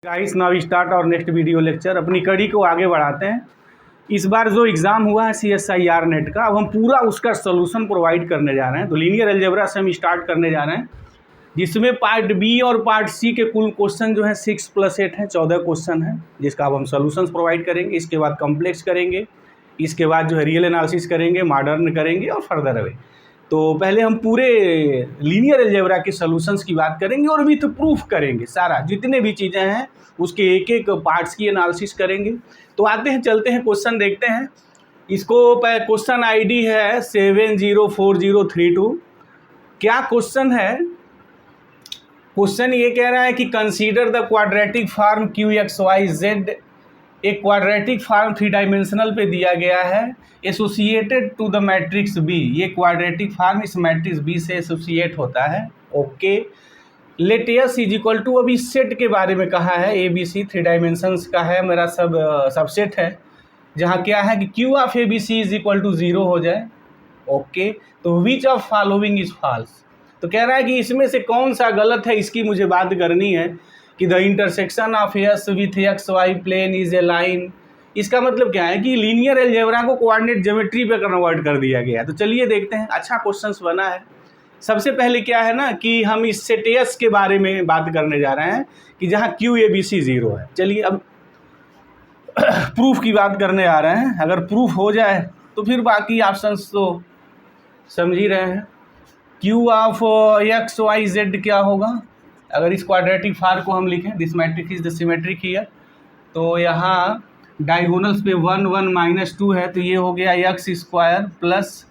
Guys now start और next video lecture. अपनी कड़ी को आगे बढ़ाते हैं। इस बार जो एग्ज़ाम हुआ है CSIR नेट का, अब हम पूरा उसका सोल्यूशन प्रोवाइड करने जा रहे हैं। तो लीनियर अलजेब्रा से हम स्टार्ट करने जा रहे हैं, जिसमें पार्ट बी और पार्ट सी के कुल क्वेश्चन जो है 6 + 8 हैं, 14 क्वेश्चन हैं, जिसका अब हम सोल्यूशंस प्रोवाइड करेंगे। इसके बाद कॉम्प्लेक्स करेंगे, इसके बाद जो है रियल एनालिसिस करेंगे, मॉडर्न करेंगे और फर्दर अवे। तो पहले हम पूरे लीनियर अलजेब्रा के सॉल्यूशंस की बात करेंगे और विथ प्रूफ करेंगे। सारा जितने भी चीज़ें हैं उसके एक एक पार्ट्स की एनालिसिस करेंगे। तो आते हैं, चलते हैं, क्वेश्चन देखते हैं। इसको क्वेश्चन आईडी है 704032। क्या क्वेश्चन है? क्वेश्चन ये कह रहा है कि consider the quadratic form QXYZ। एक क्वाड्रेटिक फॉर्म 3 डायमेंशनल पे दिया गया है, associated to the matrix B. ये क्वाड्रेटिक फॉर्म इस मैट्रिक्स बी से एसोसिएट होता है। Okay, let S is equal to, अभी सेट के बारे में कहा है। ABC 3 डायमेंशंस का है, मेरा सबसेट है, जहाँ क्या है कि Q of ABC is equal to 0 हो जाए। ओके, तो which of following is false. तो कह रहा है कि इसमें से कौन सा गलत है, इसकी मुझे बात करनी है। कि the intersection of S with XY plane is a line. इसका मतलब क्या है कि लीनियर अलजेब्रा को कोऑर्डिनेट ज्योमेट्री पे कन्वर्ट कर दिया गया। तो चलिए देखते हैं, अच्छा क्वेश्चन बना है। सबसे पहले क्या है ना कि हम इस सेट एस के बारे में बात करने जा रहे हैं कि जहाँ QABC 0 है। चलिए अब प्रूफ की बात करने आ रहे हैं। अगर प्रूफ हो जाए तो फिर बाकी ऑप्शंस तो समझ ही रहे हैं। Q ऑफ XYZ क्या होगा अगर इस क्वाड्रेटिक फॉर्म को हम लिखें। This matrix is the symmetric here. तो यहाँ डायगोनल्स पे 1 1 -2 है, तो ये हो गया x² plus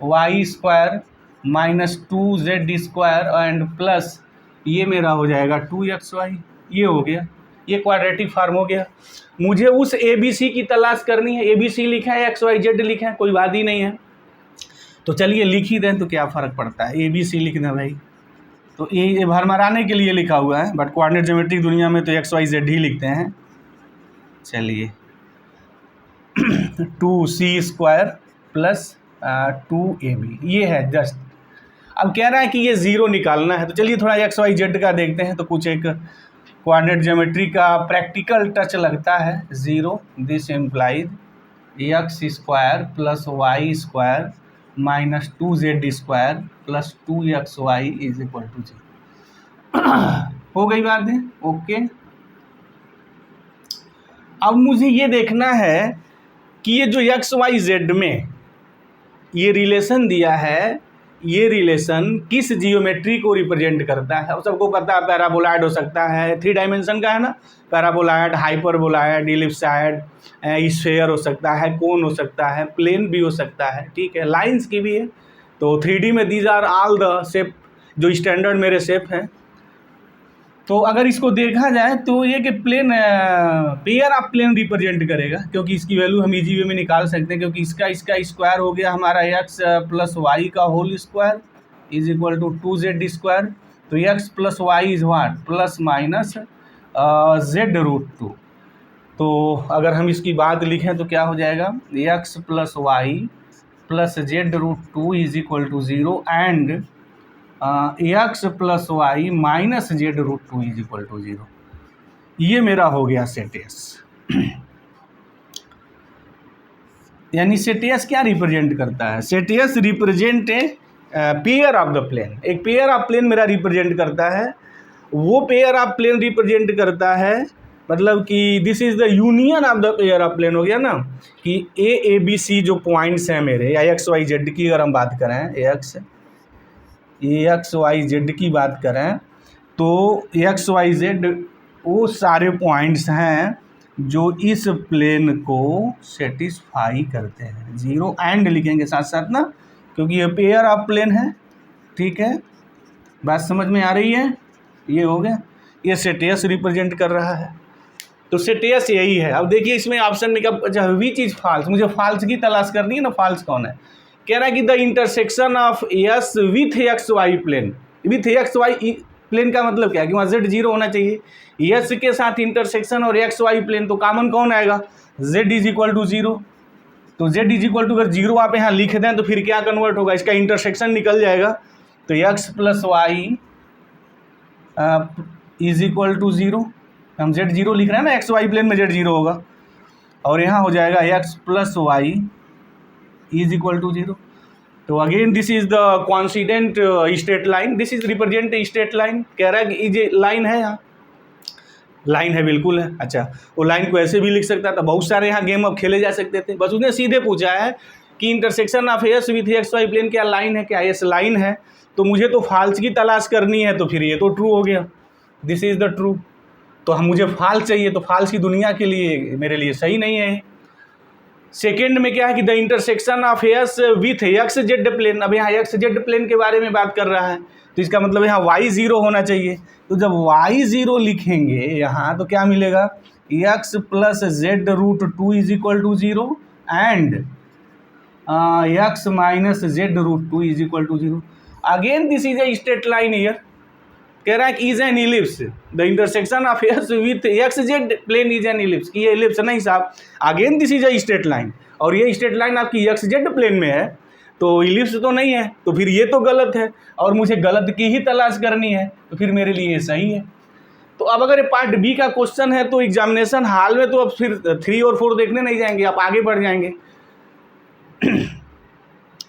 y² minus 2z² and plus ये मेरा हो जाएगा 2xy। ये हो गया, ये क्वाड्रेटिक फॉर्म हो गया। मुझे उस ABC की तलाश करनी है। ABC लिखा है, XYZ लिखा है, कोई बात ही नहीं है। तो चलिए लिख ही दें, तो क्या फ़र्क पड़ता है, ABC लिखना भाई। तो ये भरमराने के लिए लिखा हुआ है, बट कोऑर्डिनेट ज्योमेट्रिक दुनिया में तो XYZ ही लिखते हैं। चलिए 2c² प्लस 2AB ये है जस्ट। अब कह रहा है कि ये 0 निकालना है। तो चलिए थोड़ा XYZ का देखते हैं। तो कुछ एक कोऑर्डिनेट ज्योमेट्री का प्रैक्टिकल टच लगता है। 0 this implies x² plus y² minus 2z² plus 2xy is equal to 0। हो गई बात है। ओके, अब मुझे ये देखना है कि ये जो XYZ में ये रिलेशन दिया है, ये रिलेशन किस जियोमेट्री को रिप्रेजेंट करता है। अब सबको पता है पैराबोलॉइड हो सकता है, 3 डायमेंशन का है ना, पैराबोलॉइड, हाइपरबोलॉइड, इलिप्सॉइड, स्फीयर हो सकता है, कोन हो सकता है, प्लेन भी हो सकता है, ठीक है, लाइंस की भी है। तो 3D में these are all the shape जो स्टैंडर्ड मेरे शेप हैं। तो अगर इसको देखा जाए तो ये कि plane pair of plane represent करेगा, क्योंकि इसकी वैल्यू हम इजी वे में निकाल सकते हैं, क्योंकि इसका स्क्वायर हो गया हमारा x प्लस वाई का whole square is equal to 2z²। तो x plus Y is what, plus minus z√2। तो अगर हम इसकी बात लिखें तो क्या हो जाएगा, x plus Y plus z√2 is equal to 0 and x plus Y minus z√2 is equal to 0। ये मेरा हो गया सेट एस। यानी सेट एस क्या रिप्रेजेंट करता है? Set S represent a pair of the plane. एक पेयर ऑफ प्लेन मेरा रिप्रेजेंट करता है। वो पेयर ऑफ प्लेन रिप्रेजेंट करता है, मतलब कि this is the union of the pair of plane. हो गया ना कि ABC जो पॉइंट्स हैं मेरे, या XYZ की अगर हम बात करें, XYZ की बात करें तो XYZ वो सारे पॉइंट्स हैं जो इस प्लेन को सेटिस्फाई करते हैं। 0 एंड लिखेंगे साथ साथ ना, क्योंकि ये पेयर ऑफ प्लेन है, ठीक है, बात समझ में आ रही है। ये हो गया, ये सेट एस रिप्रेजेंट कर रहा है। तो सेट एस यही है। अब देखिए इसमें ऑप्शन में क्या, विच इज फॉल्स। मुझे फॉल्स की तलाश करनी है ना, फॉल्स कौन है। कह रहा है कि the intersection of S with XY plane. With XY plane का मतलब क्या है कि वहाँ Z 0 होना चाहिए। एस के साथ इंटरसेक्शन और XY प्लेन, तो कॉमन कौन आएगा, Z इज इक्वल टू 0। तो Z इज इक्वल टू अगर 0 आप यहाँ लिख दें तो फिर क्या कन्वर्ट होगा, इसका इंटरसेक्शन निकल जाएगा। तो x plus Y is equal to 0। हम z0 लिख रहे हैं ना, एक्स वाई प्लेन में z0 होगा, और यहाँ हो जाएगा x plus Y is equal to 0। तो again this is the coincident straight line, this is represent straight line. कह रहा है कि ये लाइन है, यहाँ लाइन है, बिल्कुल है। अच्छा, वो लाइन को ऐसे भी लिख सकता था, बहुत सारे यहाँ गेम अब खेले जा सकते थे। बस उसने सीधे पूछा है कि intersection of S with X Y plane क्या लाइन है, क्या एस लाइन है। तो मुझे तो फॉल्स की तलाश करनी है, तो फिर ये तो ट्रू हो गया, दिस इज द ट्रू। तो हम मुझे फॉल्स चाहिए, तो फॉल्स की दुनिया के लिए मेरे लिए सही नहीं है। सेकेंड में क्या है कि the intersection of S with X Z plane, अब यहाँ एक्स जेड प्लेन के बारे में बात कर रहा है, तो इसका मतलब यहाँ y0 होना चाहिए। तो जब y0 लिखेंगे यहाँ तो क्या मिलेगा, x plus Z root 2 is equal to 0 and x minus Z root 2 is equal to 0। Again this is a straight line here. कह रहा है कि is an ellipse, the intersection of S with X Z plane is an ellipse. कि ये ellipse नहीं साहब, again this is a straight line, और ये स्ट्रेट लाइन आपकी एक्स जेड प्लेन में है, तो इलिप्स तो नहीं है, तो फिर ये तो गलत है, और मुझे गलत की ही तलाश करनी है, तो फिर मेरे लिए ये सही है। तो अब अगर ये पार्ट बी का क्वेश्चन है, तो एग्जामिनेशन हॉल में तो अब फिर 3 और 4 देखने नहीं जाएंगे, आप आगे बढ़ जाएंगे।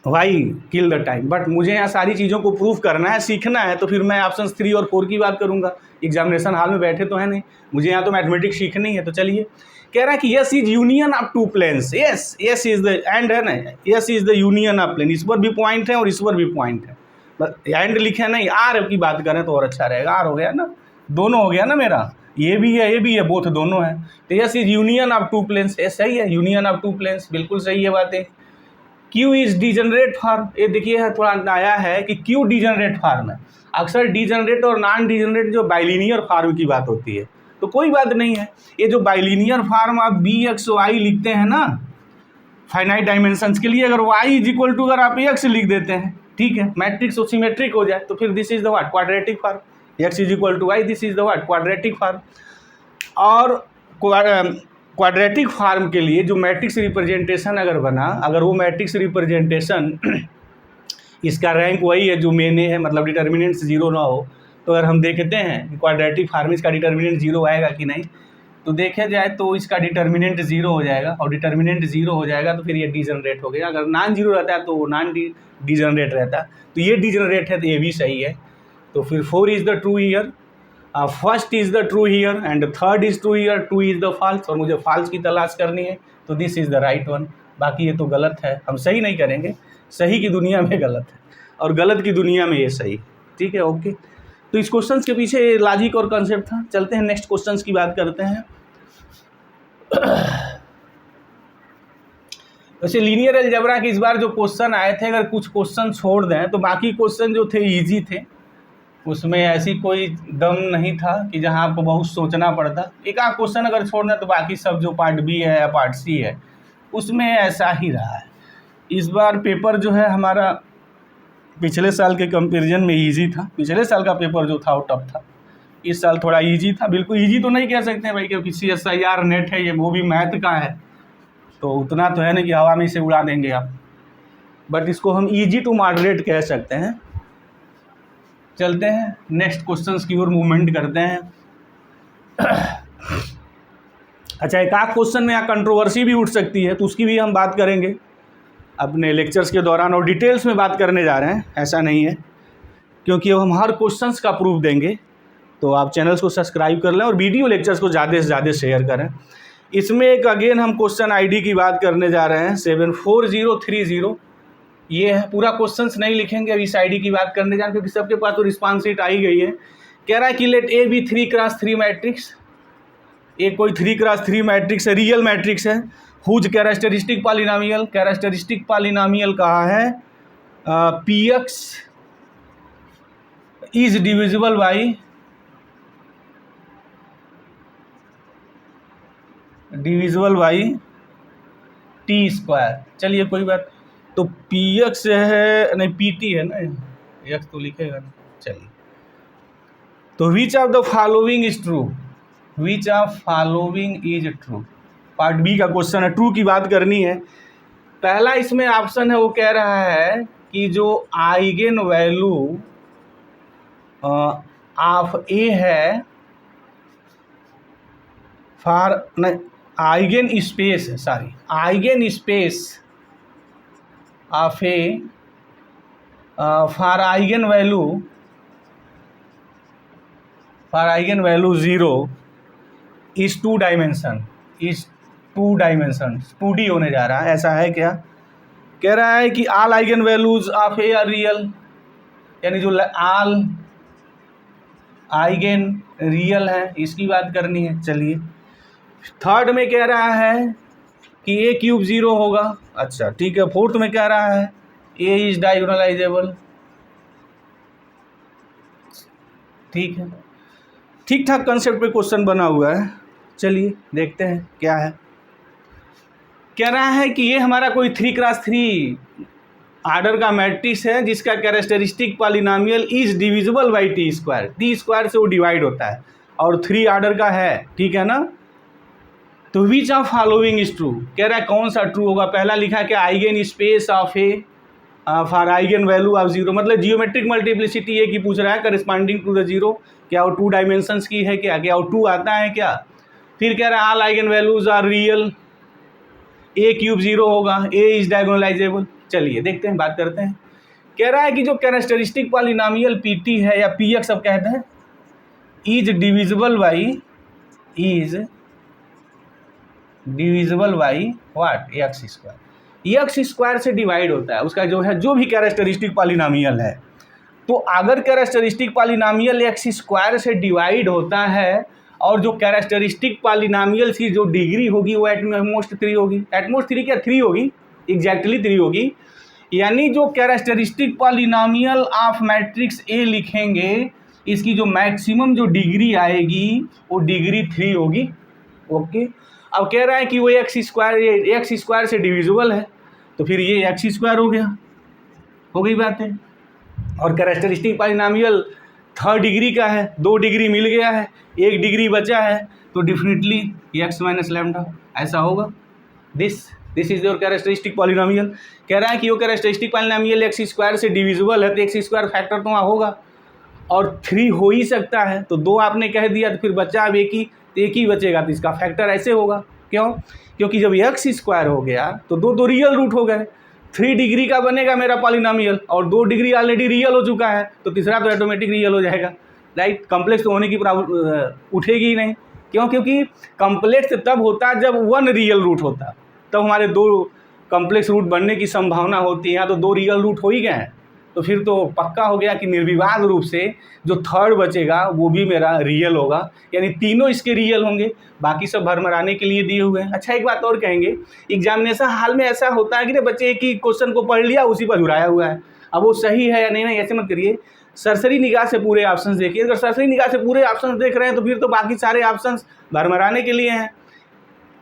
Why kill the time, but मुझे यहाँ सारी चीज़ों को प्रूफ करना है, सीखना है, तो फिर मैं ऑप्शन 3 और 4 की बात करूँगा। एग्जामिनेशन हॉल में बैठे तो है नहीं, मुझे यहाँ तो मैथमेटिक्स सीखनी है। तो चलिए, कह रहा है कि S is union of two planes, S S is the and है ना, S is the union of plane. इस पर भी पॉइंट है और इस पर भी पॉइंट है, बस एंड लिखे नहीं, आर की बात करें तो और अच्छा रहेगा। आर हो गया ना, दोनों हो गया ना मेरा, ये भी है ये भी है, बोथ दोनों है। तो S is union of two planes, ये सही है, यूनियन ऑफ टू प्लेन्स, बिल्कुल सही है बातें। क्यू इज डिजनरेट फॉर्म, ये देखिए थोड़ा आया है कि क्यू डिजनरेट फॉर्म है। अक्सर डिजनरेट और नॉन डिजनरेट जो बाइलिनियर फॉर्म की बात होती है, तो कोई बात नहीं है। ये जो बाइलिनियर फॉर्म आप बी एक्स वाई लिखते हैं ना फाइनाइट डायमेंशंस के लिए, अगर वाई इज इक्वल टू अगर आप एक्स लिख देते हैं, ठीक है, मैट्रिक्स और सिमेट्रिक हो जाए, तो फिर this is the what, quadratic form. X is equal to Y, this is the what, quadratic form. और क्वाड्रेटिक फॉर्म के लिए जो मैट्रिक्स रिप्रेजेंटेशन अगर बना, अगर वो मैट्रिक्स रिप्रेजेंटेशन इसका रैंक वही है जो मेने है, मतलब डिटर्मिनेंट्स 0 ना हो, तो अगर हम देखते हैं कि क्वाड्रेटिक फॉर्म इसका डिटर्मिनेंट 0 आएगा कि नहीं, तो देखा जाए तो इसका डिटर्मिनेंट 0 हो जाएगा, और डिटर्मिनेंट 0 हो जाएगा तो फिर ये डिजनरेट हो गया। अगर नॉन 0 रहता है तो वो नॉन डिजनरेट रहता है, तो ये डिजनरेट है, तो ये भी सही है। तो फिर 4 is the true here, first is the true here and third is true here, 2 is the false, और मुझे फॉल्स की तलाश करनी है, तो this is the right one. बाकी ये तो गलत है, हम सही नहीं करेंगे, सही की दुनिया में गलत है और गलत की दुनिया में ये सही, ठीक है, ओके। तो इस क्वेश्चन के पीछे लॉजिक और कॉन्सेप्ट था। चलते हैं नेक्स्ट क्वेश्चन की बात करते हैं। वैसे लीनियर अलजेब्रा के इस बार जो क्वेश्चन आए थे, अगर कुछ क्वेश्चन छोड़ दें तो बाकी क्वेश्चन जो थे इजी थे, उसमें ऐसी कोई दम नहीं था कि जहां आपको बहुत सोचना पड़ता। एक आध क्वेश्चन अगर छोड़ दें तो बाकी सब जो पार्ट बी है या पार्ट सी है उसमें ऐसा ही रहा है। इस बार पेपर जो है हमारा पिछले साल के कंपैरिजन में इजी था। पिछले साल का पेपर जो था वो टफ था, इस साल थोड़ा इजी था। बिल्कुल इजी तो नहीं कह सकते भाई, क्योंकि CSIR नेट है, ये वो भी मैथ का है, तो उतना तो है नहीं कि हवा में इसे उड़ा देंगे आप, बट इसको हम इजी टू मॉडरेट कह सकते हैं। चलते हैं नेक्स्ट क्वेश्चंस की ओर मूवमेंट करते हैं। अच्छा, एक आध क्वेश्चन में यहाँ कंट्रोवर्सी भी उठ सकती है, तो उसकी भी हम बात करेंगे अपने लेक्चर्स के दौरान, और डिटेल्स में बात करने जा रहे हैं, ऐसा नहीं है, क्योंकि अब हम हर क्वेश्चंस का प्रूफ देंगे। तो आप चैनल्स को सब्सक्राइब कर लें और वीडियो लेक्चर्स को ज़्यादा से ज़्यादा शेयर करें। इसमें एक अगेन हम क्वेश्चन आईडी की बात करने जा रहे हैं 74030। ये है, पूरा क्वेश्चंस नहीं लिखेंगे, अब इस आईडी की बात करने जा रहे हैं, क्योंकि सबके पास तो रिस्पांस शीट आई गई है। कह रहा है कि let A B 3x3 matrix, A कोई 3x3 मैट्रिक्स है, रियल मैट्रिक्स है, whose characteristic polynomial, characteristic polynomial कहा है px is divisible by T square. चलिए कोई बात, तो px है नहीं pt है ना, x तो लिखेगा ना। चलिए, तो which of the following is true, which of following is true, part B का क्वेश्चन है, ट्रू की बात करनी है। पहला इसमें ऑप्शन है, वो कह रहा है कि जो आइगन वैल्यू ऑफ ए है फॉर नहीं, eigen space, sorry, eigen space of A for eigen value 0 is 2 dimension, is 2 dimension, 2D होने जा रहा है, ऐसा है क्या? कह रहा है कि all eigen values of A R real, यानी जो ऑल आइगन रियल है इसकी बात करनी है। चलिए, थर्ड में कह रहा है कि ए क्यूब 0 होगा, अच्छा ठीक है। फोर्थ में कह रहा है ए इज डायगोनलाइजेबल, ठीक है, ठीक ठाक कंसेप्ट पे क्वेश्चन बना हुआ है। चलिए देखते हैं क्या है। कह रहा है कि ये हमारा कोई 3x3 आर्डर का मैट्रिक्स है जिसका characteristic polynomial is divisible by t², t² से वो डिवाइड होता है और 3 आर्डर का है, ठीक है ना। तो which of following is true, कह रहा है कौन सा ट्रू होगा। पहला लिखा है कि eigen space of A for eigen value of 0, मतलब जियोमेट्रिक मल्टीप्लिसिटी ए की पूछ रहा है करस्पॉन्डिंग टू द 0, क्या वो 2 डायमेंशंस की है, क्या वो 2 आता है क्या। फिर कह रहा है all eigen values are real, A cube 0 होगा, ए इज डायगोनलाइजेबल। चलिए देखते हैं, बात करते हैं। कह रहा है कि जो कैरेक्टरिस्टिक पॉलिनोमियल पीटी है या पीएक्स सब कहते हैं, इज डिविजिबल बाई व्हाट, एक्स² से डिवाइड होता है उसका जो है, जो भी कैरेक्टरिस्टिक पॉलिनोमियल है। तो अगर कैरेक्टरिस्टिक पॉलिनोमियल x² से डिवाइड होता है और जो कैरेक्टरिस्टिक पॉलिनोमियल की जो डिग्री होगी वो एटमोस्ट 3 होगी, एटमोस्ट 3 क्या 3 होगी, एग्जैक्टली 3 होगी। यानी जो characteristic polynomial of matrix A लिखेंगे, इसकी जो मैक्सिमम जो डिग्री आएगी वो डिग्री 3 होगी। ओके, अब कह रहा है कि वो x² से डिविजिबल है, तो फिर ये x² हो गया, हो गई बात है। और कैरेक्टरिस्टिक पॉलिनोमियल 3rd डिग्री का है, 2 डिग्री मिल गया है, 1 डिग्री बचा है, तो डेफिनेटली x माइनस लैम्डा ऐसा होगा। This is your characteristic polynomial. कह रहा है कि वो कैरेक्टरिस्टिक पॉलिनोमियल x² से डिविजिबल है, तो x² फैक्टर तो वहाँ होगा और 3 हो ही सकता है, तो 2 आपने कह दिया, तो फिर बचा अब एक ही बचेगा, तो इसका फैक्टर ऐसे होगा। क्यों? क्योंकि जब x² हो गया तो 2 रियल रूट हो गए, 3 डिग्री का बनेगा मेरा पॉलिनोमियल और 2 डिग्री ऑलरेडी रियल हो चुका है, तो तीसरा तो ऑटोमेटिक रियल हो जाएगा, राइट। कम्प्लेक्स तो होने की उठेगी ही नहीं। क्यों? क्योंकि कम्प्लेक्स तब होता है जब 1 रियल रूट होता, तब हमारे 2 कम्प्लेक्स रूट बनने की संभावना होती है। यहाँ तो 2 रियल रूट हो ही गए हैं, तो फिर तो पक्का हो गया कि निर्विवाद रूप से जो 3rd बचेगा वो भी मेरा रियल होगा, यानी तीनों इसके रियल होंगे, बाकी सब भरमराने के लिए दिए हुए हैं। अच्छा, एक बात और कहेंगे, एग्जामिनेशन हाल में ऐसा होता है कि बच्चे एक ही क्वेश्चन को पढ़ लिया उसी पर जुड़ाया हुआ है, अब वो सही है या नहीं, ऐसे मत करिए, सरसरी निगाह से पूरे ऑप्शंस देखिए। अगर सरसरी निगाह से पूरे ऑप्शंस देख रहे हैं तो फिर तो बाकी सारे ऑप्शंस भरमराने के लिए हैं।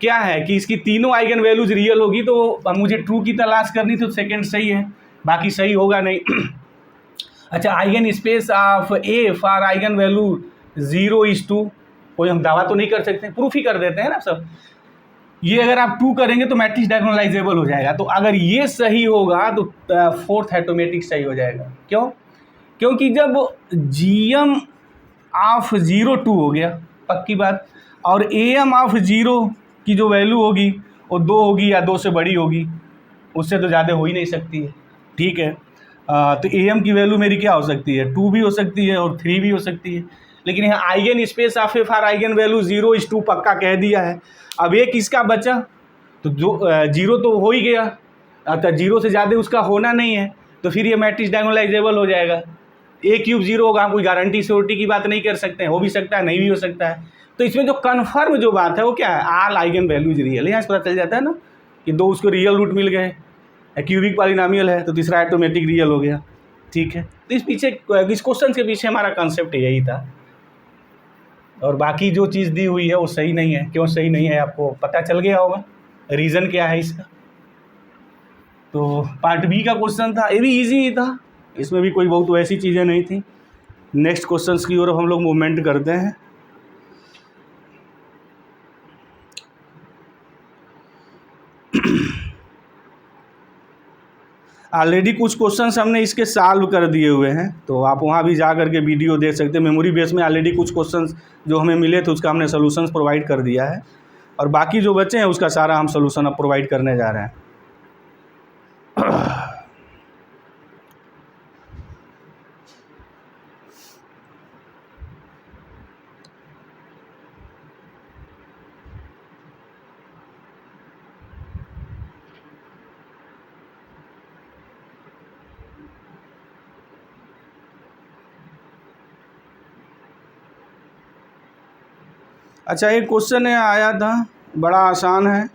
क्या है कि इसकी तीनों आइगन वैल्यूज रियल होगी, तो मुझे ट्रू की तलाश करनी थी, तो सेकंड सही है, बाकी सही होगा नहीं। अच्छा, eigen space of A for eigen value 0 is 2, कोई हम दावा तो नहीं कर सकते, प्रूफ ही कर देते हैं ना सब। ये अगर आप 2 करेंगे तो मैट्रिक्स डायगोनलाइजेबल हो जाएगा, तो अगर ये सही होगा तो 4th ऑटोमेटिक सही हो जाएगा। क्यों? क्योंकि जब GM ऑफ 0 2 हो गया, पक्की बात, और AM ऑफ 0 की जो वैल्यू होगी वो 2 होगी या 2 से बड़ी होगी, उससे तो ज़्यादा हो ही नहीं सकती है, ठीक है। तो AM की वैल्यू मेरी क्या हो सकती है, 2 भी हो सकती है और 3 भी हो सकती है, लेकिन यहाँ eigen space of A for eigen value 0 is 2 पक्का कह दिया है। अब एक इसका बचा, तो जो 0 तो हो ही गया, अतः 0 से ज़्यादा उसका होना नहीं है, तो फिर ये मैट्रिक्स डायगोनलाइजेबल हो जाएगा। ए क्यूब 0 होगा, कोई गारंटी सियोरिटी की बात नहीं कर सकते हैं, हो भी सकता है नहीं भी हो सकता है। तो इसमें जो कन्फर्म जो बात है वो क्या है, ऑल आइगन वैल्यूज रियल, यहाँ से पता चल जाता है ना कि 2 उसको रियल रूट मिल गए, क्यूबिक पॉलिनोमियल है, तो तीसरा ऑटोमेटिक रियल हो गया, ठीक है। तो इस क्वेश्चन के पीछे हमारा कॉन्सेप्ट यही था, और बाकी जो चीज़ दी हुई है वो सही नहीं है। क्यों सही नहीं है आपको पता चल गया होगा, रीज़न क्या है इसका। तो पार्ट बी का क्वेश्चन था, ये भी ईजी ही था, इसमें भी कोई बहुत वैसी चीज़ें नहीं थी। नेक्स्ट क्वेश्चंस की ओर हम लोग मूवमेंट करते हैं। ऑलरेडी कुछ क्वेश्चंस हमने इसके सॉल्व कर दिए हुए हैं, तो आप वहाँ भी जा करके वीडियो देख सकते हैं। मेमोरी बेस में ऑलरेडी कुछ क्वेश्चंस जो हमें मिले थे उसका हमने सॉल्यूशंस प्रोवाइड कर दिया है, और बाकी जो बचे हैं उसका सारा हम सॉल्यूशन अब प्रोवाइड करने जा रहे हैं। अच्छा, एक क्वेश्चन आया था, बड़ा आसान है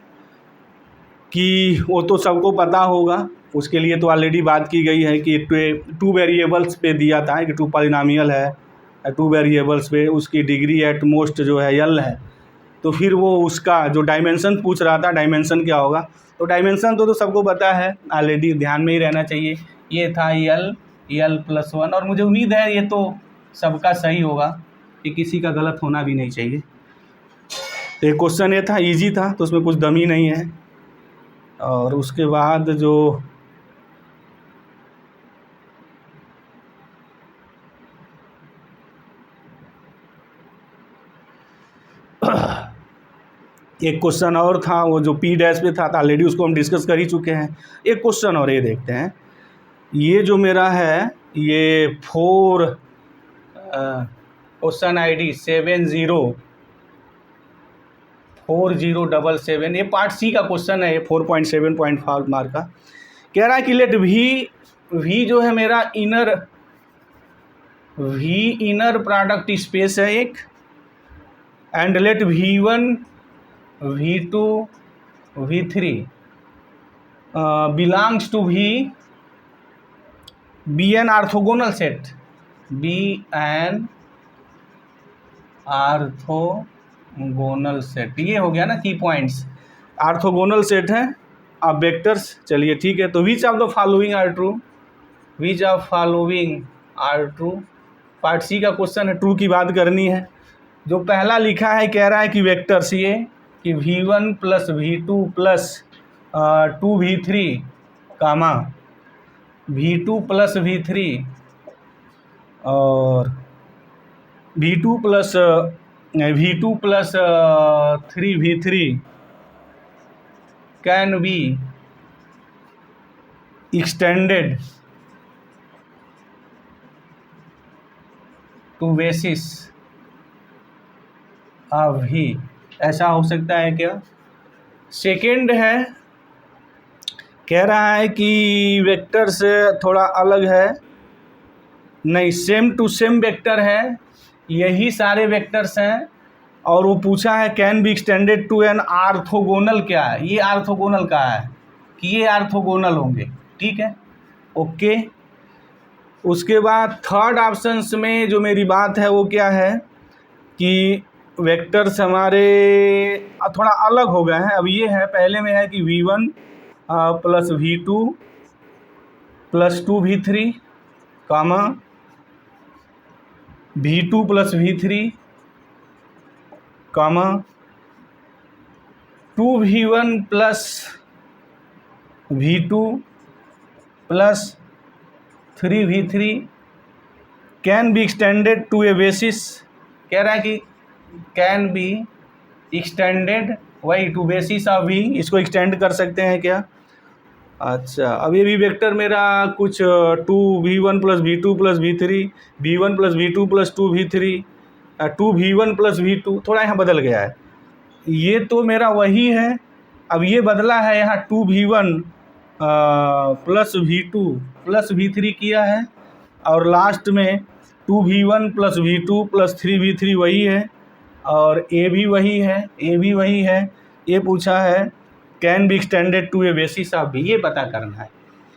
कि वो तो सबको पता होगा, उसके लिए तो ऑलरेडी बात की गई है कि टू वेरिएबल्स पे दिया था कि टू पॉलिनोमियल है, टू वेरिएबल्स पे उसकी डिग्री एट मोस्ट जो है यल है। तो फिर वो उसका जो डायमेंशन पूछ रहा था, डायमेंशन क्या होगा, तो डायमेंशन तो सबको पता है, ऑलरेडी ध्यान में ही रहना चाहिए। ये था यल प्लस 1, और मुझे उम्मीद है ये तो सबका सही होगा, कि किसी का गलत होना भी नहीं चाहिए। तो एक क्वेश्चन ये था, इजी था, तो उसमें कुछ दम ही नहीं है। और उसके बाद जो एक क्वेश्चन और था, वो जो पी डैश पे था, ऑलरेडी उसको हम डिस्कस कर ही चुके हैं। एक क्वेश्चन और ये देखते हैं, ये जो मेरा है ये क्वेश्चन ID 704077, ये पार्ट सी का क्वेश्चन है, ये 4.7.5 मार्क का। कह रहा है कि लेट वी जो है मेरा इनर प्रोडक्ट स्पेस है एक, and let V1 V2 V3 belongs to be an orthogonal set, orthogonal set. ये हो गया ना की पॉइंट्स, आर्थोगोनल सेट है। अब वेक्टर्स, चलिए ठीक है, तो which of the following are true, which of following are true, part C का क्वेश्चन है, ट्रू की बात करनी है। जो पहला लिखा है कह रहा है कि वेक्टर्स ये कि V1 plus V2 plus 2V3 comma V2 plus V3 और V2 plus 3V3 can be extended to basis of V। ऐसा हो सकता है क्या? सेकेंड है, कह रहा है कि वेक्टर से थोड़ा अलग है, नहीं सेम टू सेम वेक्टर है, यही सारे वेक्टर्स हैं, और वो पूछा है can be extended to an orthogonal. क्या है ये? आर्थोगोनल का है कि ये आर्थोगोनल होंगे, ठीक है, ओके। उसके बाद थर्ड ऑप्शंस में जो मेरी बात है वो क्या है कि वेक्टर्स हमारे थोड़ा अलग हो गए हैं। अब ये है, पहले में है कि V1 plus V2 plus 2V3 comma V2 plus V3 comma 2V1 plus V2 plus 3V3 can be extended to a basis. कह रहा है कि कैन बी एक्सटेंडेड वही टू बेसिस ऑफ V, इसको एक्सटेंड कर सकते हैं क्या? अच्छा, अब ये भी वेक्टर मेरा कुछ 2V1 plus V2 plus V3, V1 plus V2 plus 2V3, 2V1 plus V2, थोड़ा यहाँ बदल गया है। ये तो मेरा वही है, अब ये बदला है यहाँ 2V1 plus V2 plus V3 किया है, और लास्ट में 2V1 plus V2 plus 3V3 वही है, और ए भी वही है, ये पूछा है can be extended to a basis of V। ये पता करना है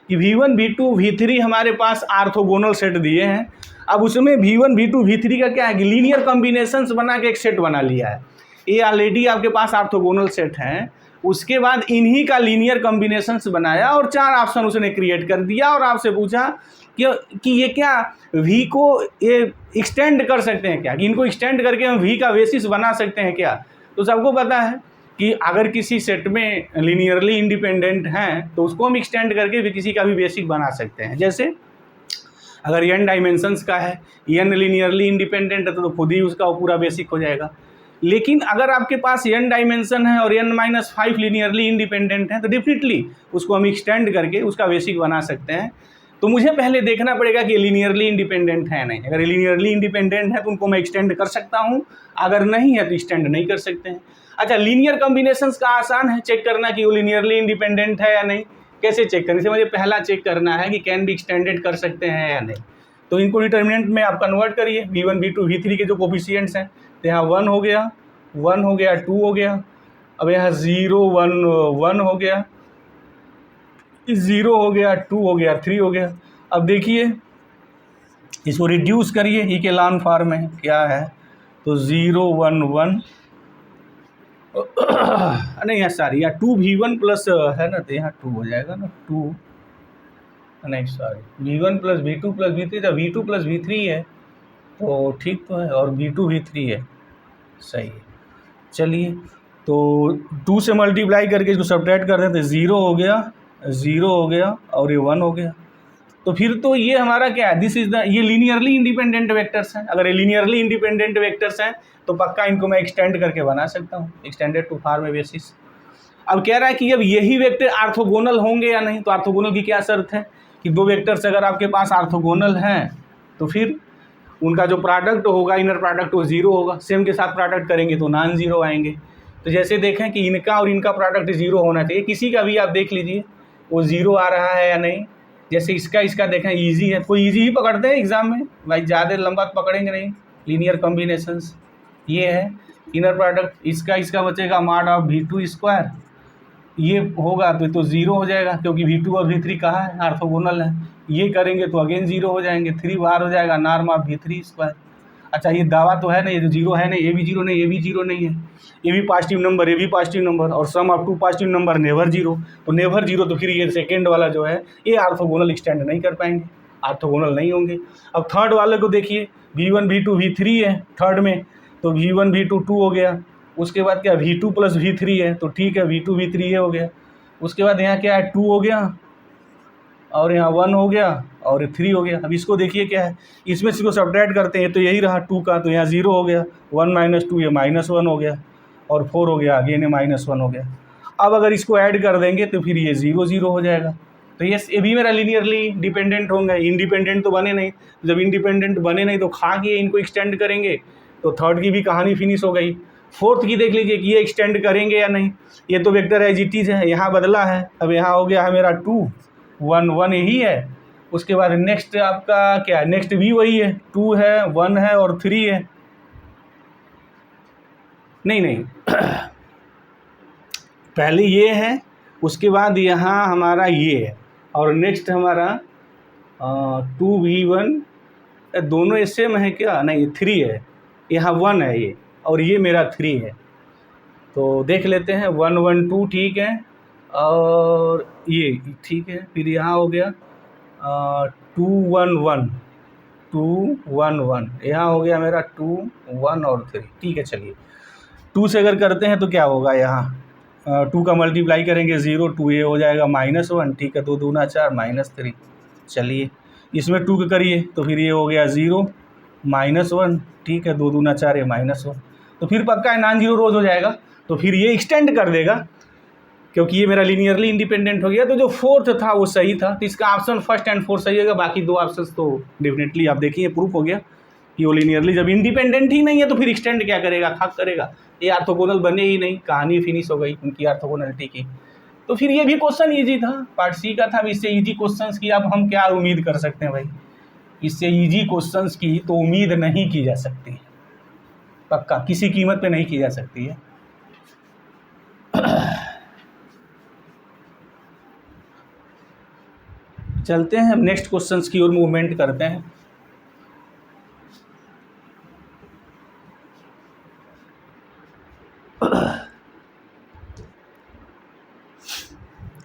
कि V1 V2 V3 हमारे पास आर्थोगोनल सेट दिए हैं। अब उसमें V1 V2 V3 का क्या है कि लीनियर कॉम्बिनेशंस बना के एक सेट बना लिया है। ये ऑलरेडी आपके पास आर्थोगोनल सेट हैं, उसके बाद इन्हीं का लीनियर कॉम्बिनेशंस बनाया और 4 ऑप्शन उसने क्रिएट कर दिया, और आपसे पूछा कि ये क्या V को ये एक्सटेंड कर सकते हैं क्या, कि इनको एक्सटेंड करके हम V का बेसिस बना सकते हैं क्या? तो सबको पता है कि अगर किसी सेट में लीनियरली इंडिपेंडेंट हैं तो उसको हम एक्सटेंड करके भी किसी का भी बेसिक बना सकते हैं। जैसे अगर n डायमेंशंस का है, n लीनियरली इंडिपेंडेंट है तो खुद ही उसका पूरा बेसिक हो जाएगा। लेकिन अगर आपके पास n डायमेंशन है और n-5 लीनियरली इंडिपेंडेंट है तो डेफिनेटली उसको हम एक्सटेंड करके उसका बेसिक बना सकते हैं। तो मुझे पहले देखना पड़ेगा कि लीनियरली इंडिपेंडेंट है नहीं। अगर लीनियरली इंडिपेंडेंट है तो उनको मैं एक्सटेंड कर सकता हूँ, अगर नहीं है तो एक्सटेंड नहीं कर सकते हैं। अच्छा, लीनियर कॉम्बिनेशंस का आसान है चेक करना कि वो लीनियरली इंडिपेंडेंट है या नहीं। कैसे चेक करने से मुझे पहला चेक करना है कि कैन बी एक्सटेंडेड कर सकते हैं या नहीं। तो इनको डिटर्मिनेंट में आप कन्वर्ट करिए, v1 v2 v3 के जो कोफिशिएंट्स हैं, तो यहाँ 1 हो गया, 1 हो गया, 2 हो गया, अब यहाँ 0 1 1 हो गया, 0 हो गया, 2 हो गया, 3 हो गया। अब देखिए इसको रिड्यूस करिए, ई के लॉन फॉर्म में क्या है, तो 0 1 1 नहीं यहाँ सॉरी, यहाँ 2v1 प्लस है ना, तो यहाँ 2 हो जाएगा ना, 2 नहीं sorry v1 plus v2 plus v3 था, v2 प्लस v3 है तो ठीक तो है, और v2 v3 है, सही है। चलिए तो 2 से मल्टीप्लाई करके इसको सब्ट्रैक्ट कर देते, 0 हो गया, 0 हो गया और ये 1 हो गया। तो फिर तो ये हमारा क्या है, दिस इज द, ये लीनियरली इंडिपेंडेंट वेक्टर्स हैं। अगर ये लीनियरली इंडिपेंडेंट वेक्टर्स हैं तो पक्का इनको मैं एक्सटेंड करके बना सकता हूँ, एक्सटेंडेड टू फॉर्म बेसिस। अब कह रहा है कि अब यही वेक्टर आर्थोगोनल होंगे या नहीं। तो आर्थोगोनल की क्या शर्त है कि दो वेक्टर्स अगर आपके पास आर्थोगोनल हैं तो फिर उनका जो प्रोडक्ट होगा, इनर प्रोडक्ट, वो 0 होगा। सेम के साथ प्रोडक्ट करेंगे तो नॉन जीरो आएंगे। तो जैसे देखें कि इनका और इनका प्रोडक्ट 0 होना चाहिए, किसी का भी आप देख लीजिए वो 0 आ रहा है या नहीं। जैसे इसका देखें ईजी है, कोई ईजी ही पकड़ते हैं एग्जाम में भाई, ज़्यादा लंबा पकड़ेंगे नहीं। लीनियर कॉम्बिनेशंस ये है, इनर प्रोडक्ट इसका बचेगा मॉड ऑफ v2 स्क्वायर, ये होगा तो 0 हो जाएगा क्योंकि v2 और v3 कहाँ है, आर्थोगोनल है। ये करेंगे तो अगेन 0 हो जाएंगे, 3 बार हो जाएगा नॉर्म ऑफ v3 स्क्वायर। अच्छा ये दावा तो है नहीं, ये तो 0 है नहीं, ये भी 0 नहीं, ये भी 0 नहीं है, ये भी पॉजिटिव नंबर, ये भी पॉजिटिव नंबर, और सम ऑफ 2 पॉजिटिव नंबर नेवर 0, तो नेवर 0। तो फिर ये सेकेंड वाला जो है ये आर्थोगोनल एक्सटेंड नहीं कर पाएंगे, आर्थोगोनल नहीं होंगे। अब थर्ड वाले को देखिए, v1 v2 v3 है थर्ड में, तो v1 v2 2 हो गया। उसके बाद क्या v2 प्लस v3 है, तो ठीक है v2 v3 ये हो गया। उसके बाद यहाँ क्या है 2 हो गया, और यहाँ 1 हो गया, और 3 हो गया। अब इसको देखिए क्या है, इसमें से इसको सब्ट्रैक्ट करते हैं तो यही रहा 2 का, तो यहाँ 0 हो गया, 1 माइनस 2 ये -1 हो गया, और 4 हो गया, अगेन ये -1 हो गया। अब अगर इसको ऐड कर देंगे तो फिर ये 0 0 हो जाएगा। तो ये भी मेरा लीनियरली डिपेंडेंट होंगे, इंडिपेंडेंट तो बने नहीं। जब इंडिपेंडेंट बने नहीं तो खा के इनको एक्सटेंड करेंगे, तो थर्ड की भी कहानी फिनिश हो गई। फोर्थ की देख लीजिए कि ये एक्सटेंड करेंगे या नहीं। ये तो वेक्टर एज इट इज़ है, यहाँ बदला है, अब यहाँ हो गया है मेरा 2 1 1 यही है। उसके बाद नेक्स्ट आपका क्या है, नेक्स्ट भी वही है, 2 है, 1 है और 3 है। नहीं पहले ये है, उसके बाद यहाँ हमारा ये है, और नेक्स्ट हमारा 2v1, दोनों सेम है क्या, नहीं 3 है, यहाँ 1 है ये, और ये मेरा 3 है। तो देख लेते हैं 1 1 2 ठीक है, और ये ठीक है। फिर यहाँ हो गया 2 1 1 2 1 1, यहाँ हो गया मेरा 2 1 और 3, ठीक है। चलिए 2 से अगर करते हैं तो क्या होगा, यहाँ 2 का मल्टीप्लाई करेंगे 0, 2 ये हो जाएगा -1, ठीक है, 2 दूना 4 -3। चलिए इसमें 2 का करिए तो फिर ये हो गया 0 -1, ठीक है, 2 दूना 4 ये -1, तो फिर पक्का है नॉन जीरो रोज हो जाएगा। तो फिर ये एक्सटेंड कर देगा क्योंकि ये मेरा लीनियरली इंडिपेंडेंट हो गया। तो जो फोर्थ था वो सही था, तो इसका ऑप्शन फर्स्ट एंड फोर्थ सही होगा। बाकी दो ऑप्शंस तो डेफिनेटली आप देखिए प्रूफ हो गया कि वो लीनियरली जब इंडिपेंडेंट ही नहीं है तो फिर एक्सटेंड क्या करेगा, खाक करेगा, ये आर्थोगोनल बने ही नहीं, कहानी फिनिश हो गई उनकी आर्थोगोनलिटी की। तो फिर ये भी क्वेश्चन ईजी था, पार्ट सी का था। इससे ईजी क्वेश्चंस की अब हम क्या उम्मीद कर सकते हैं भाई, इससे ईजी क्वेश्चंस की तो उम्मीद नहीं की जा सकती, पक्का किसी कीमत पे नहीं की जा सकती है। चलते हैं अब नेक्स्ट क्वेश्चंस की ओर मूवमेंट करते हैं।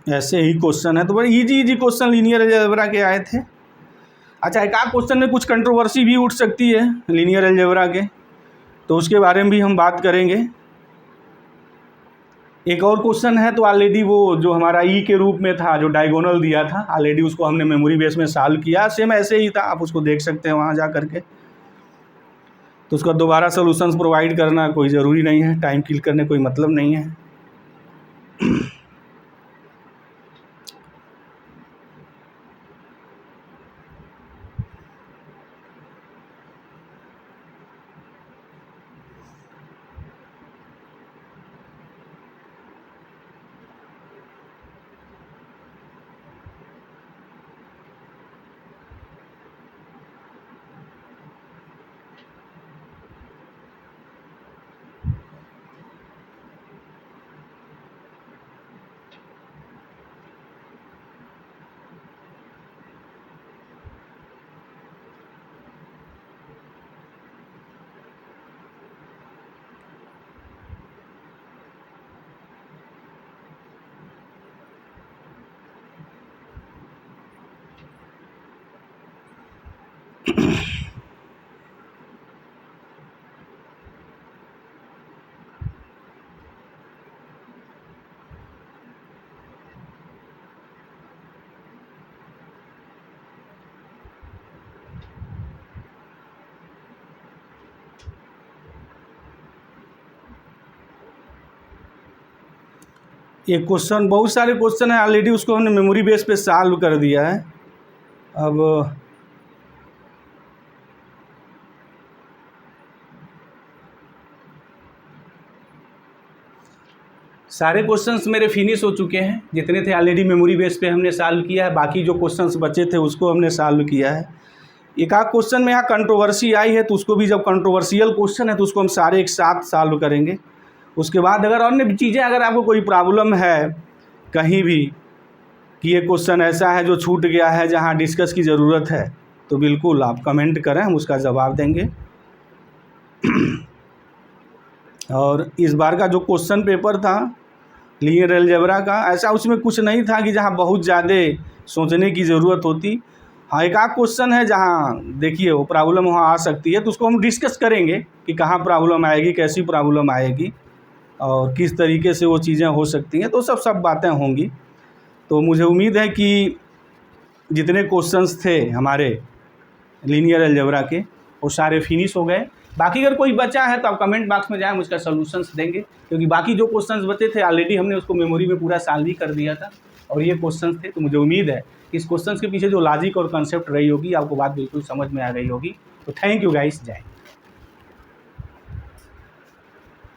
ऐसे ही क्वेश्चन है, तो बड़े इजी क्वेश्चन लीनियर अलजेब्रा के आए थे। अच्छा एक आध क्वेश्चन में कुछ कंट्रोवर्सी भी उठ सकती है लीनियर अलजेब्रा के, तो उसके बारे में भी हम बात करेंगे। एक और क्वेश्चन है, तो ऑलरेडी वो जो हमारा ई के रूप में था, जो डायगोनल दिया था, ऑलरेडी उसको हमने मेमोरी बेस में सॉल्व किया, सेम ऐसे ही था, आप उसको देख सकते हैं वहाँ जा करके। तो उसका दोबारा सॉल्यूशंस प्रोवाइड करना कोई ज़रूरी नहीं है, टाइम किल करने कोई मतलब नहीं है। ये क्वेश्चन, बहुत सारे क्वेश्चन है ऑलरेडी, उसको हमने मेमोरी बेस पे सॉल्व कर दिया है। अब सारे क्वेश्चंस मेरे फिनिश हो चुके हैं, जितने थे ऑलरेडी मेमोरी बेस पे हमने सॉल्व किया है। बाकी जो क्वेश्चंस बचे थे उसको हमने सॉल्व किया है। एक आध क्वेश्चन में यहाँ कंट्रोवर्सी आई है, तो उसको भी, जब कंट्रोवर्शियल क्वेश्चन है तो उसको हम सारे एक साथ सॉल्व करेंगे। उसके बाद अगर अन्य चीज़ें, अगर आपको कोई प्रॉब्लम है कहीं भी कि ये क्वेश्चन ऐसा है जो छूट गया है जहाँ डिस्कस की ज़रूरत है, तो बिल्कुल आप कमेंट करें, हम उसका जवाब देंगे। और इस बार का जो क्वेश्चन पेपर था लीनियर अलजेब्रा का, ऐसा उसमें कुछ नहीं था कि जहाँ बहुत ज़्यादा सोचने की ज़रूरत होती। हाँ, एक आध क्वेश्चन है जहाँ देखिए वो प्रॉब्लम वहाँ आ सकती है, तो उसको हम डिस्कस करेंगे कि कहाँ प्रॉब्लम आएगी, कैसी प्रॉब्लम आएगी और किस तरीके से वो चीज़ें हो सकती हैं, तो सब बातें होंगी। तो मुझे उम्मीद है कि जितने क्वेश्चंस थे हमारे लीनियर अलजेब्रा के वो सारे फिनिश हो गए। बाकी अगर कोई बचा है तो आप कमेंट बॉक्स में जाएं, हम उसका सॉल्यूशंस देंगे, क्योंकि बाकी जो क्वेश्चंस बचे थे ऑलरेडी हमने उसको मेमोरी में पूरा सॉल्व ही कर दिया था और ये क्वेश्चंस थे। तो मुझे उम्मीद है कि इस क्वेश्चंस के पीछे जो लॉजिक और कंसेप्ट रही होगी, आपको बात बिल्कुल समझ में आ गई होगी। तो थैंक यू गाइस, जय हिंद।